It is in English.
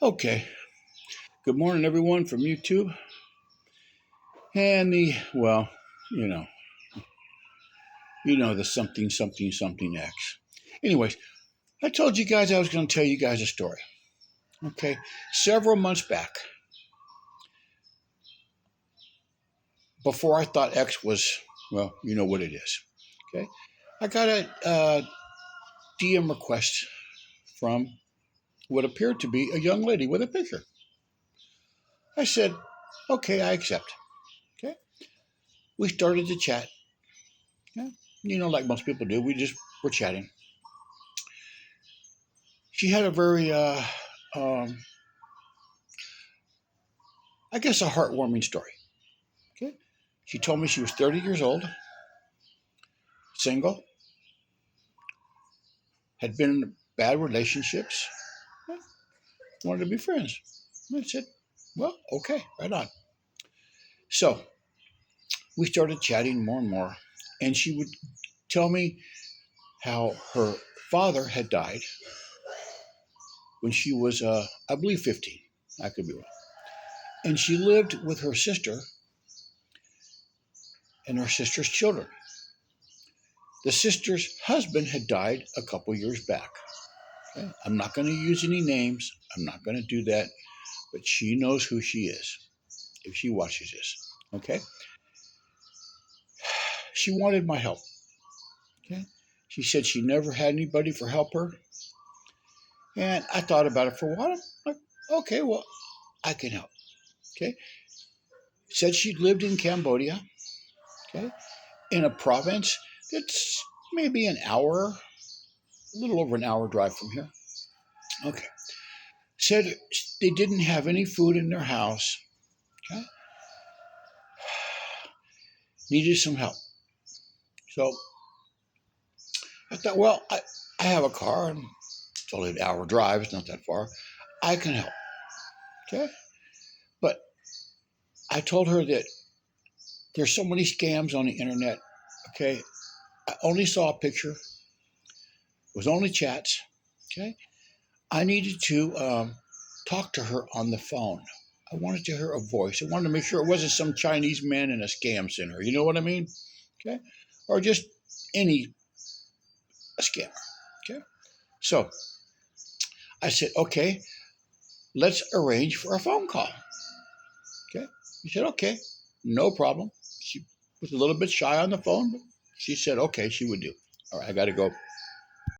Okay. Good morning, everyone from YouTube and you know, the something something something X. Anyways, I told you guys I was going to tell you guys a story. Okay, several months back, before I thought X was, you know what it is. Okay, I got a DM request from what appeared to be a young lady with a picture. I said, okay, I accept. Okay, we started to chat. Yeah, like most people do, we just were chatting. She had a very, um, I guess, a heartwarming story. Okay, she told me she was 30 years old, single, had been in bad relationships, wanted to be friends. I said, well, okay, right on. So we started chatting more and more, and she would tell me how her father had died when she was, I believe, 15. I could be wrong. And she lived with her sister and her sister's children. The sister's husband had died a couple years back. Okay? I'm not going to use any names. I'm not going to do that. But she knows who she is if she watches this. Okay? She wanted my help. Okay? She said she never had anybody for help her. And I thought about it for a while. I'm like, okay, well, I can help. Okay? Said she lived in Cambodia. Okay? In a province that's maybe an hour, a little over an hour drive from here. Okay. Said they didn't have any food in their house. Okay? Needed some help. So I thought, well, I have a car and it's only an hour drive. It's not that far. I can help. Okay. But I told her that there's so many scams on the internet. Okay. I only saw a picture. It was only chats. Okay. I needed to talk to her on the phone. I wanted to hear a voice. I wanted to make sure it wasn't some Chinese man in a scam center. You know what I mean? Okay. Or just any scammer. Okay. So I said, okay, let's arrange for a phone call. Okay. He said, okay, no problem. She was a little bit shy on the phone, but she said, okay, she would do. All right, I got to go.